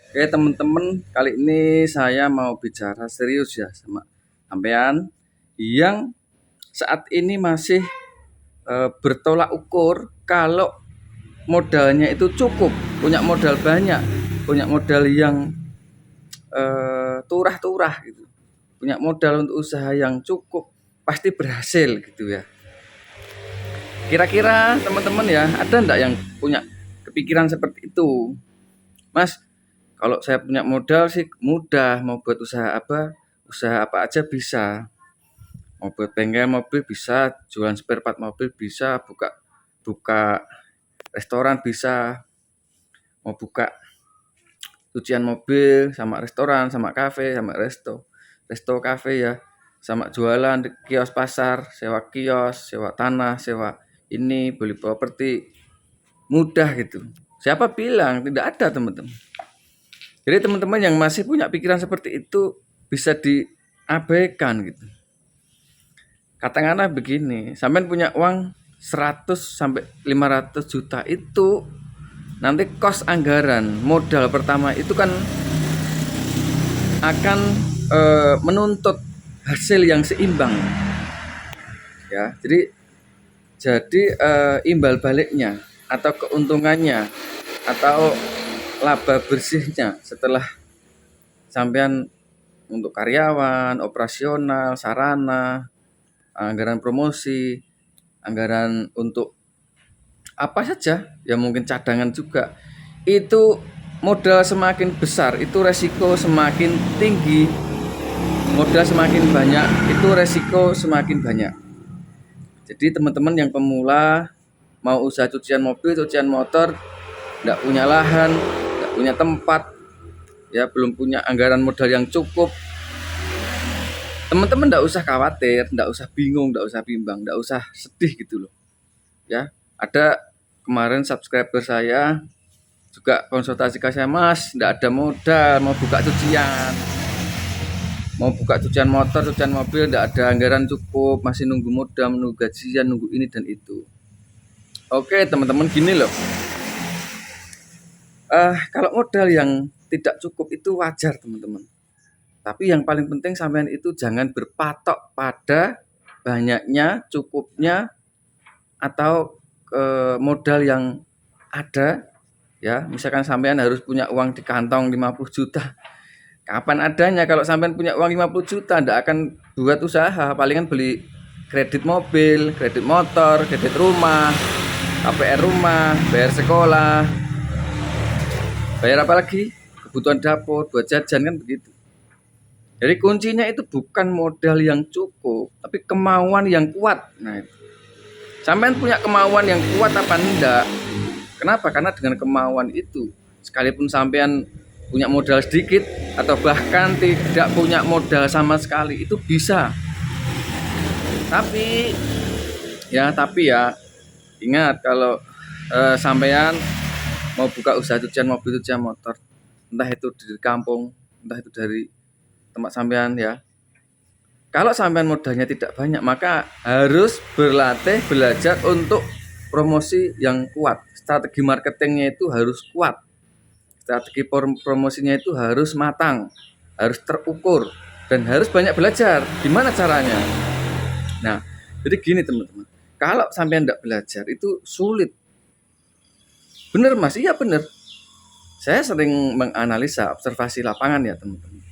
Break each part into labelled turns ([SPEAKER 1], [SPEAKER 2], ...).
[SPEAKER 1] Oke teman-teman, kali ini saya mau bicara serius ya sama sampean yang saat ini masih bertolak ukur kalau modalnya itu cukup, punya modal banyak, punya modal yang turah-turah gitu, punya modal untuk usaha yang cukup, pasti berhasil gitu ya. Kira-kira teman-teman ya, ada enggak yang punya kepikiran seperti itu? Mas, kalau saya punya modal sih mudah, mau buat usaha apa aja bisa. Mau buat bengkel mobil bisa, jualan spare part mobil bisa, buka buka restoran bisa, mau buka cucian mobil sama restoran, sama kafe, sama resto kafe ya, sama jualan di kios pasar, sewa kios, sewa tanah, sewa ini, beli properti, mudah gitu. Siapa bilang tidak ada teman-teman? Jadi teman-teman yang masih punya pikiran seperti itu bisa diabaikan gitu. Katakanlah begini, sampean punya uang 100 sampai 500 juta itu nanti kos anggaran modal pertama itu kan akan menuntut hasil yang seimbang ya. Jadi imbal baliknya atau keuntungannya atau laba bersihnya setelah sampean untuk karyawan, operasional, sarana, anggaran promosi, anggaran untuk apa saja, ya mungkin cadangan juga. Itu modal semakin besar, itu resiko semakin tinggi. Modal semakin banyak, itu resiko semakin banyak. Jadi teman-teman yang pemula mau usaha cucian mobil, cucian motor, tidak punya lahan, tidak punya tempat, ya belum punya anggaran modal yang cukup, teman-teman tidak usah khawatir, tidak usah bingung, tidak usah bimbang, tidak usah sedih gitu loh. Ya, ada kemarin subscriber saya juga konsultasi ke saya, Mas, tidak ada modal, mau buka cucian motor, cucian mobil, tidak ada anggaran cukup, masih nunggu modal, menunggu gajian, nunggu ini dan itu. Oke teman-teman, gini loh, kalau modal yang tidak cukup itu wajar teman-teman. Tapi yang paling penting sampean itu jangan berpatok pada banyaknya, cukupnya, atau modal yang ada ya. Misalkan sampean harus punya uang di kantong 50 juta. Kapan adanya? Kalau sampean punya uang 50 juta ndak akan buat usaha, palingan beli kredit mobil, kredit motor, kredit rumah, KPR rumah, bayar sekolah, bayar apa lagi? Kebutuhan dapur, buat jajan kan begitu. Jadi kuncinya itu bukan modal yang cukup, tapi kemauan yang kuat. Nah, sampean punya kemauan yang kuat apa enggak? Kenapa? Karena dengan kemauan itu, sekalipun sampean punya modal sedikit atau bahkan tidak punya modal sama sekali, itu bisa. Tapi ya ingat kalau sampean mau buka usaha cucian mobil, cucian motor, entah itu dari kampung, entah itu dari tempat sampean ya. Kalau sampean modalnya tidak banyak, maka harus berlatih, belajar untuk promosi yang kuat. Strategi marketingnya itu harus kuat. Strategi promosinya itu harus matang, harus terukur, dan harus banyak belajar. Gimana caranya? Nah, jadi gini teman-teman. Kalau sampean tidak belajar itu sulit. Bener Mas, iya bener. Saya sering menganalisa observasi lapangan ya teman-teman.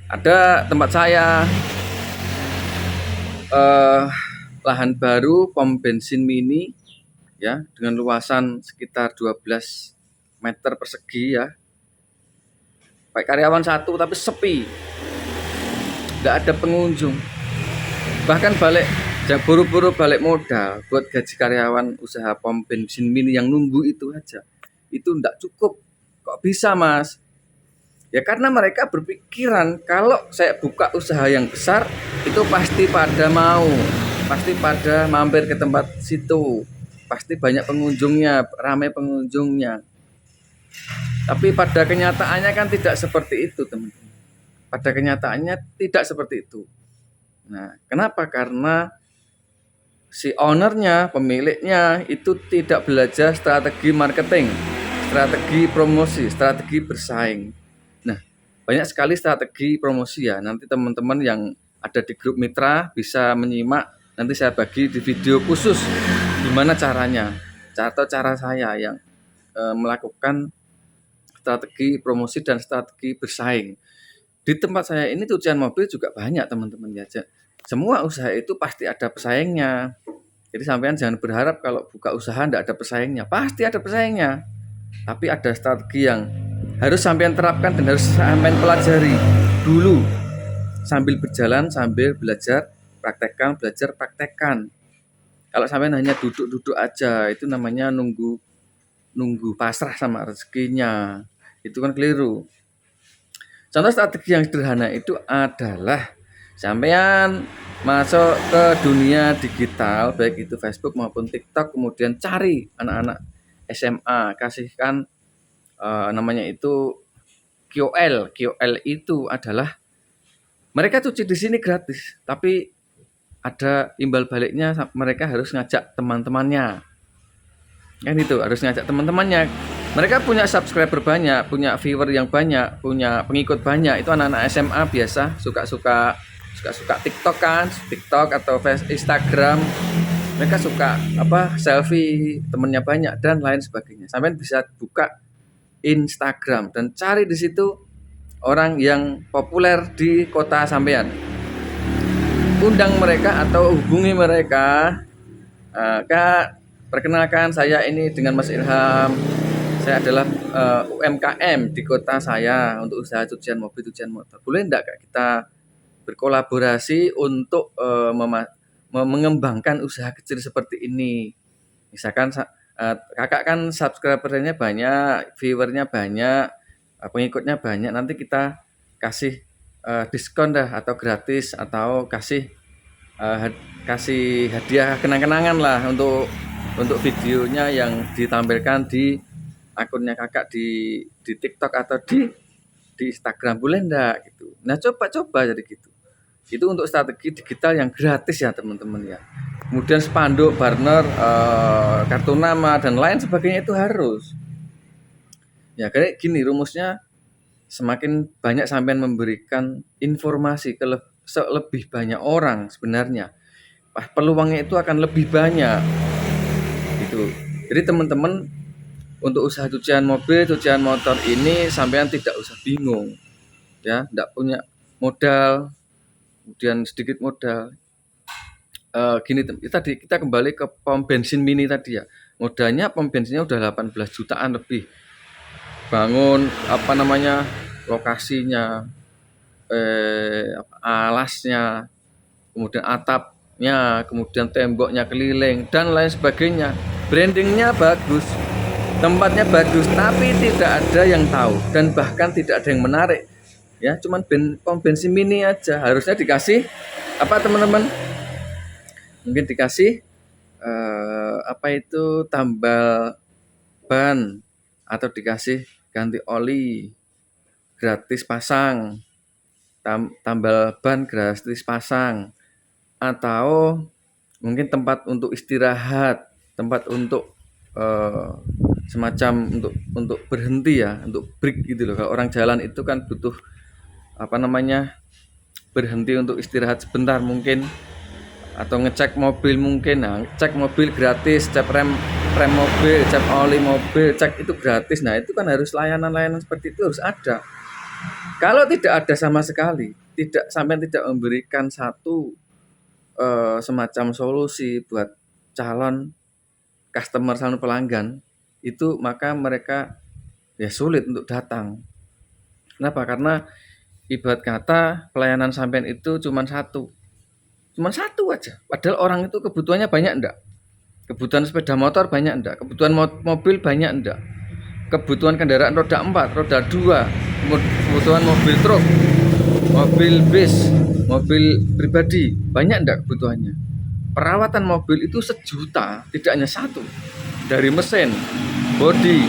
[SPEAKER 1] Ada tempat saya lahan baru pom bensin mini ya dengan luasan sekitar 12 meter persegi ya. Pakai karyawan satu tapi sepi. Nggak ada pengunjung. Bahkan buru-buru balik modal buat gaji karyawan usaha pom bensin mini yang nunggu itu aja. Itu nggak cukup. Kok bisa Mas? Ya karena mereka berpikiran kalau saya buka usaha yang besar itu pasti pada mau, pasti pada mampir ke tempat situ, pasti banyak pengunjungnya, ramai pengunjungnya. Tapi pada kenyataannya kan tidak seperti itu teman-teman. Pada kenyataannya tidak seperti itu. Nah, kenapa? Karena si ownernya, pemiliknya itu tidak belajar strategi marketing, strategi promosi, strategi bersaing. Banyak sekali strategi promosi ya. Nanti teman-teman yang ada di grup mitra bisa menyimak. Nanti saya bagi di video khusus gimana caranya, atau cara saya yang melakukan strategi promosi dan strategi bersaing. Di tempat saya ini cucian mobil juga banyak teman-teman ya. Semua usaha itu pasti ada pesaingnya. Jadi sampean jangan berharap kalau buka usaha tidak ada pesaingnya. Pasti ada pesaingnya. Tapi ada strategi yang harus sampean terapkan dan harus sampean pelajari dulu. Sambil berjalan, sambil belajar, praktekkan. Kalau sampean hanya duduk-duduk aja, itu namanya nunggu pasrah sama rezekinya. Itu kan keliru. Contoh strategi yang sederhana itu adalah sampean masuk ke dunia digital, baik itu Facebook maupun TikTok, kemudian cari anak-anak SMA, kasihkan namanya itu QL. QL itu adalah mereka cuci di sini gratis, tapi ada imbal baliknya, mereka harus ngajak teman-temannya. Kan itu, harus ngajak teman-temannya. Mereka punya subscriber banyak, punya viewer yang banyak, punya pengikut banyak. Itu anak-anak SMA biasa suka-suka TikTok kan, TikTok atau Instagram. Mereka suka selfie, temennya banyak dan lain sebagainya. Sampai bisa buka Instagram dan cari di situ orang yang populer di kota sampean. Undang mereka atau hubungi mereka. Kak, perkenalkan saya ini dengan Mas Ilham. Saya adalah UMKM di kota saya untuk usaha cucian mobil, cucian motor. Boleh enggak Kak kita berkolaborasi untuk mengembangkan usaha kecil seperti ini? Misalkan kakak kan subscribernya banyak, viewernya banyak, pengikutnya banyak. Nanti kita kasih diskon dah atau gratis atau kasih hadiah kenang-kenangan lah untuk videonya yang ditampilkan di akunnya kakak di TikTok atau di Instagram, boleh enggak gitu. Nah coba jadi gitu. Itu untuk strategi digital yang gratis ya teman-teman ya. Kemudian spanduk, banner, kartu nama dan lain sebagainya itu harus. Ya kayak gini rumusnya, semakin banyak sampean memberikan informasi ke lebih banyak orang sebenarnya, peluangnya itu akan lebih banyak gitu. Jadi teman-teman untuk usaha cucian mobil, cucian motor ini sampean tidak usah bingung ya, tidak punya modal, kemudian sedikit modal. Gini tadi kita kembali ke pom bensin mini tadi ya. Modalnya pom bensinnya udah 18 jutaan lebih. Bangun lokasinya, alasnya, kemudian atapnya, kemudian temboknya keliling dan lain sebagainya. Brandingnya bagus, tempatnya bagus, tapi tidak ada yang tahu dan bahkan tidak ada yang menarik. Ya, cuman pom bensin mini aja. Harusnya dikasih apa teman-teman? Mungkin dikasih tambal ban atau dikasih ganti oli gratis pasang, tambal ban gratis pasang, atau mungkin tempat untuk istirahat, tempat untuk semacam untuk berhenti ya, untuk break gitu loh. Kalau orang jalan itu kan butuh berhenti untuk istirahat sebentar mungkin, atau ngecek mobil mungkin. Nah, cek mobil gratis, cek rem mobil, cek oli mobil, cek itu gratis. Nah, itu kan harus layanan-layanan seperti itu harus ada. Kalau tidak ada sama sekali, sampai tidak memberikan satu semacam solusi buat calon customer, calon pelanggan, itu maka mereka ya sulit untuk datang. Kenapa? Karena ibarat kata pelayanan sampean itu cuma satu aja. Padahal orang itu kebutuhannya banyak enggak? Kebutuhan sepeda motor banyak enggak? Kebutuhan mobil banyak enggak? Kebutuhan kendaraan roda 4, roda 2, kebutuhan mobil truk, mobil bis, mobil pribadi, banyak enggak kebutuhannya? Perawatan mobil itu sejuta, tidak hanya satu. Dari mesin, bodi,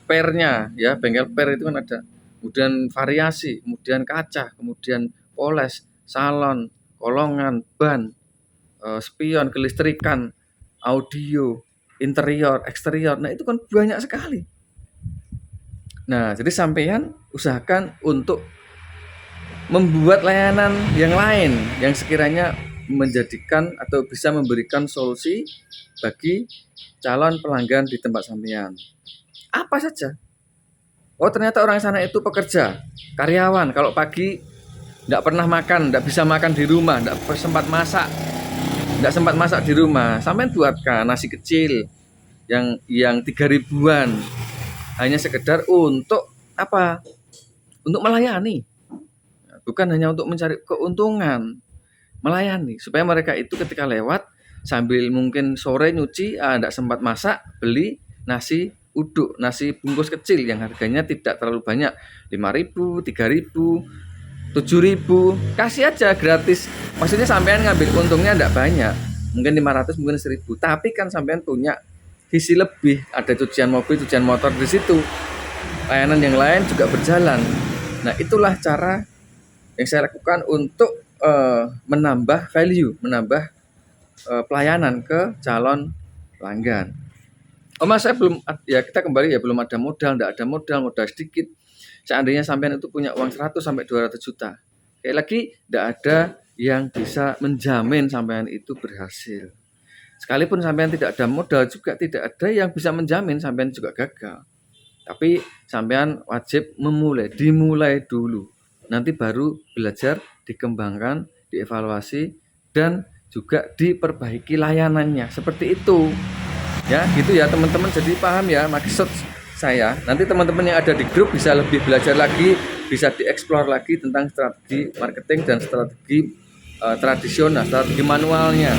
[SPEAKER 1] pernya ya, bengkel per itu kan ada. Kemudian variasi, kemudian kaca, kemudian poles, salon, kolongan, ban, spion, kelistrikan, audio, interior, eksterior. Nah, itu kan banyak sekali. Nah, jadi sampean usahakan untuk membuat layanan yang lain yang sekiranya menjadikan atau bisa memberikan solusi bagi calon pelanggan di tempat sampean. Apa saja? Oh, ternyata orang sana itu pekerja, karyawan. Kalau pagi tidak pernah makan, tidak bisa makan di rumah, tidak sempat masak di rumah. Sampean buatkan nasi kecil yang 3 ribuan, hanya sekedar untuk apa? Untuk melayani, bukan hanya untuk mencari keuntungan, melayani supaya mereka itu ketika lewat sambil mungkin sore nyuci, tidak sempat masak, beli nasi uduk, nasi bungkus kecil yang harganya tidak terlalu banyak, 5 ribu, 3 ribu, 7 ribu, kasih aja gratis. Maksudnya sampean ngambil untungnya tidak banyak, mungkin 500, mungkin 1.000, tapi kan sampean punya visi lebih, ada cucian mobil, cucian motor di situ, layanan yang lain juga berjalan. Nah, itulah cara yang saya lakukan untuk menambah value, menambah pelayanan ke calon pelanggan. Oh mas, saya belum, ya kita kembali ya, belum ada modal, tidak ada modal sedikit. Seandainya sampean itu punya uang 100 sampai 200 juta, kayak lagi tidak ada yang bisa menjamin sampean itu berhasil. Sekalipun sampean tidak ada modal juga tidak ada yang bisa menjamin sampean juga gagal. Tapi sampean wajib dimulai dulu. Nanti baru belajar, dikembangkan, dievaluasi, dan juga diperbaiki layanannya. Seperti itu. Ya, gitu ya teman-teman. Jadi paham ya maksud saya. Nanti teman-teman yang ada di grup bisa lebih belajar lagi, bisa dieksplor lagi tentang strategi marketing dan strategi tradisional, strategi manualnya.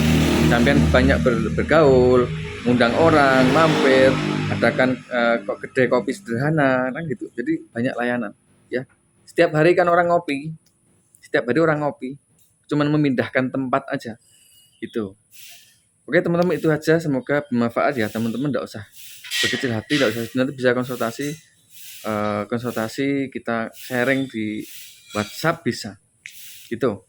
[SPEAKER 1] Sampean banyak bergaul, ngundang orang, mampir, adakan kedai kopi sederhana, kan gitu. Jadi banyak layanan, ya. Setiap hari kan orang ngopi, cuman memindahkan tempat aja, gitu. Oke teman-teman, itu aja, semoga bermanfaat ya teman-teman. Tidak usah berkecil hati, tidak usah, nanti bisa konsultasi kita sharing di WhatsApp bisa, gitu.